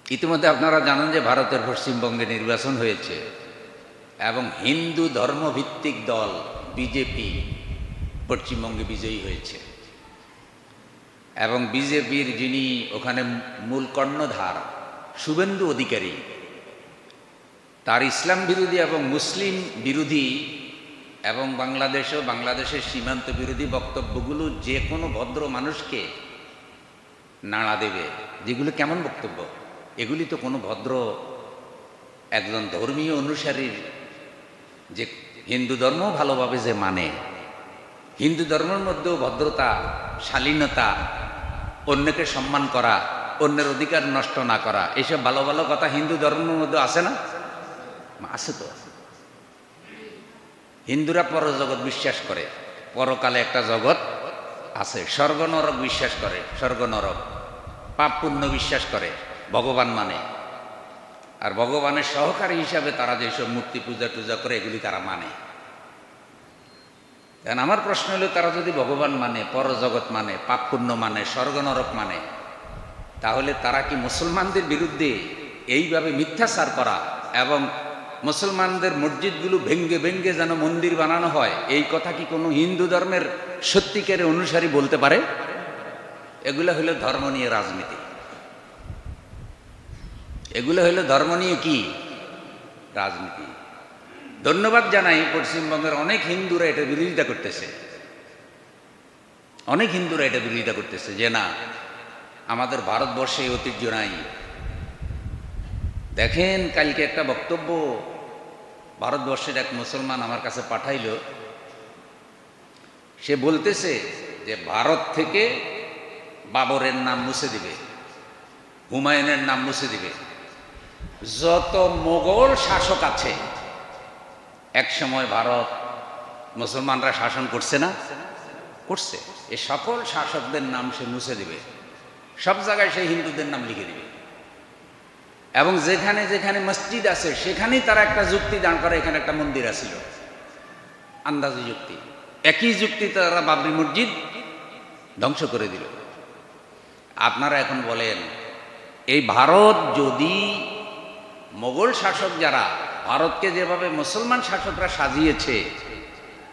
ইতিমধ্যে আপনারা জানেন যে ভারতের পশ্চিমবঙ্গে নির্বাচন হয়েছে এবং হিন্দু ধর্মভিত্তিক দল বিজেপি পশ্চিমবঙ্গে বিজয়ী হয়েছে এবং বিজেপির যিনি ওখানে মূল কর্ণধার শুভেন্দু অধিকারী, তার ইসলাম বিরোধী এবং মুসলিম বিরোধী এবং বাংলাদেশের সীমান্ত বিরোধী বক্তব্যগুলো যে কোনো ভদ্র মানুষকে নাড়া দেবে। যেগুলো কেমন বক্তব্য? এগুলি তো কোনো ভদ্র একজন ধর্মীয় অনুসারীর, যে হিন্দু ধর্ম ভালোভাবে যে মানে, হিন্দু ধর্মের মধ্যেও ভদ্রতা, শালীনতা, অন্যকে সম্মান করা, অন্যের অধিকার নষ্ট না করা, এইসব ভালো ভালো কথা হিন্দু ধর্মের মধ্যে আছে না? আছে তো। হিন্দুরা পরজগৎ বিশ্বাস করে, পরকালে একটা জগৎ আছে, স্বর্গ নরক বিশ্বাস করে, স্বর্গ নরক, পাপ পুণ্য বিশ্বাস করে, ভগবান মানে, আর ভগবানের সহকারী হিসাবে তারা যেসব মূর্তি পূজা টুজা করে এগুলি তারা মানে। কারণ আমার প্রশ্ন হলো, তারা যদি ভগবান মানে, পরজগৎ মানে, পাপ পুণ্য মানে, স্বর্গ নরক মানে, তাহলে তারা কি মুসলমানদের বিরুদ্ধে এইভাবে মিথ্যাচার করা এবং মুসলমানদের মসজিদগুলো ভেঙ্গে ভেঙ্গে যেন মন্দির বানানো হয়, এই কথা কি কোনো হিন্দু ধর্মের সত্যিকারের অনুসারী বলতে পারে? এগুলো হলো ধর্ম নিয়ে রাজনীতি, এগুলো হলো ধর্ম নিয়ে কি রাজনীতি। ধন্যবাদ জানাই, পশ্চিমবঙ্গের অনেক হিন্দুরা এটা বিরোধিতা করতেছে, অনেক হিন্দুরা এটা বিরোধিতা করতেছে যে না, আমাদের ভারতবর্ষে এই ঐতিহ্য নাই। দেখেন, কালকে একটা বক্তব্য ভারতবর্ষের এক মুসলমান আমার কাছে পাঠাইল। সে বলতেছে যে ভারত থেকে বাবরের নাম মুছে দিবে, হুমায়ুনের নাম মুছে দিবে, যত মোগল শাসক আছে এক সময় ভারত মুসলমানরা শাসন করছে না, করছে, এই সকল শাসকদের নাম সে মুছে দিবে, সব জায়গায় সে হিন্দুদের নাম লিখে দিবে, এবং যেখানে যেখানে মসজিদ আছে সেখানেই তারা একটা যুক্তি দাঁড় করে, এখানে একটা মন্দির আছিল, আন্দাজি যুক্তি, একই যুক্তি তারা বাবরি মসজিদ ধ্বংস করে দিল। আপনারা এখন বলেন, এই ভারত যদি মোগল শাসক যারা ভারতকে যেভাবে মুসলমান শাসকরা সাজিয়েছে,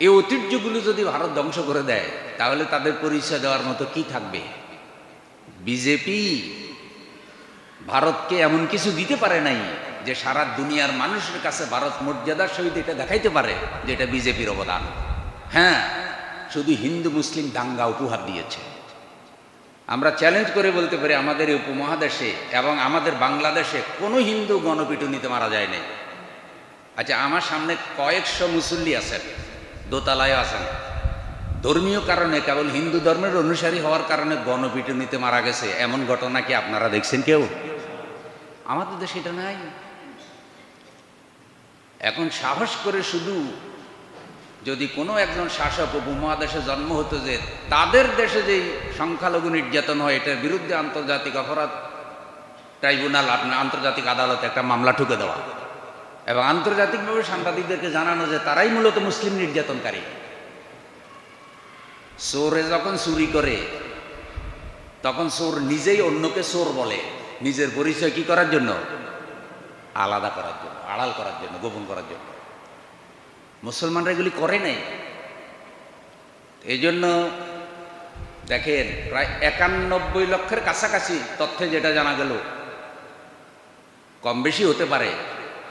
এই ঐতিহ্যগুলো যদি ভারত ধ্বংস করে দেয়, তাহলে তাদের পরিচয় দেওয়ার মতো কি থাকবে? বিজেপি ভারতকে এমন কিছু দিতে পারে নাই যে সারা দুনিয়ার মানুষের কাছে ভারত মর্যাদার সহিত এটা দেখাইতে পারে যে এটা বিজেপির অবদান। হ্যাঁ, শুধু হিন্দু মুসলিম দাঙ্গা উপহার দিয়েছে। আমরা চ্যালেঞ্জ করে বলতে পারি, আমাদের এই উপমহাদেশে এবং আমাদের বাংলাদেশে কোনো হিন্দু গণপিটুনিতে মারা যায় নাই। আচ্ছা, আমার সামনে কয়েকশো মুসল্লি আছেন, দোতলায় আছেন, ধর্মীয় কারণে, কেবল হিন্দু ধর্মের অনুসারী হওয়ার কারণে গণপিটুনিতে মারা গেছে, এমন ঘটনা কি আপনারা দেখছেন কেউ? আমাদের দেশে এটা নাই। এখন সাহস করে শুধু যদি কোনো একজন শাসক উপমহাদেশে জন্ম হতো যে তাদের দেশে যেই সংখ্যালঘু নির্যাতন হয়, এটার বিরুদ্ধে আন্তর্জাতিক অপরাধ ট্রাইব্যুনাল, আপনার আন্তর্জাতিক আদালতে একটা মামলা ঠুকে দেওয়া এবং আন্তর্জাতিকভাবে সাংবাদিকদেরকে জানানো যে তারাই মূলত মুসলিম নির্যাতনকারী। চোরে যখন চুরি করে তখন চোর নিজেই অন্যকে চোর বলে, নিজের পরিচয় কি করার জন্য? আলাদা করার জন্য, আড়াল করার জন্য, গোপন করার জন্য। মুসলমানরা এগুলি করে নাই। এই জন্য দেখেন, প্রায় 91 লক্ষের কাছাকাছি তথ্যে যেটা জানা গেল, কম বেশি হতে পারে,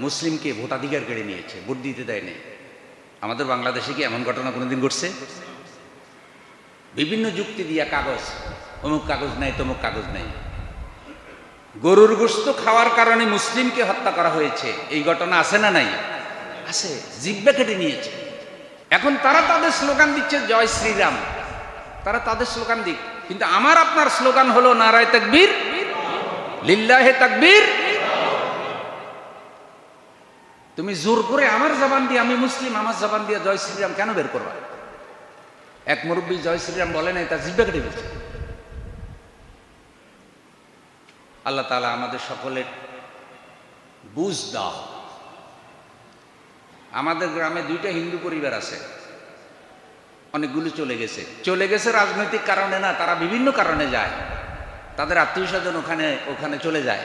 মুসলিমকে ভোটাধিকার কেড়ে নিয়েছে, ভোট দিতে দেয়নি। আমাদের বাংলাদেশে কি এমন ঘটনা কোনোদিন ঘটছে? বিভিন্ন যুক্তি দিয়া কাগজ, অমুক কাগজ নাই, তমুক কাগজ নাই। গরুর গোশত খাওয়ার কারণে মুসলিমকে হত্যা করা হয়েছে, এই ঘটনা আছে না নাই? আছে, জিহ্বা কেটে নিয়েছে। এখন তারা তাদের স্লোগান দিচ্ছে জয় শ্রীরাম, তারা তাদের স্লোগান দিক, কিন্তু আমার আপনার স্লোগান হলো নারায়ে তাকবীর, লিল্লাহে তাকবীর। তুমি জোর করে আমার জবান দিয়ে, আমি মুসলিম, আমার জবান দিয়ে জয় শ্রীরাম কেন বের করবা? এক মুরব্বী জয় শ্রীরাম বলে নাই, তার জিহ্বা কেটে দিচ্ছে। আল্লাহ তাআলা আমাদের সকলের বুঝ দাও। আমাদের গ্রামে 2টা হিন্দু পরিবার আছে, অনেকগুলো চলে গেছে রাজনৈতিক কারণে না, তারা বিভিন্ন কারণে যায়, তাদের আত্মীয় স্বজন ওখানে চলে যায়।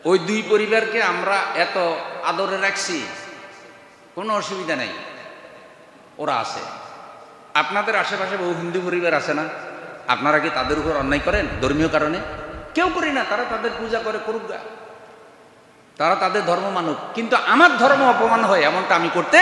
ওই দুই পরিবারকে আমরা এত আদরে রাখছি, কোনো অসুবিধা নেই, ওরা আছে। আপনাদের আশেপাশে বহু হিন্দু পরিবার আছে না? আপনারা কি তাদের উপর অন্যায় করেন ধর্মীয় কারণে? কেউ করি না, তারা তাদের পূজা করে, করুক গা, তারা তাদের ধর্ম মানুক, কিন্তু আমার ধর্ম অপমান হয় এমনটা আমি করতে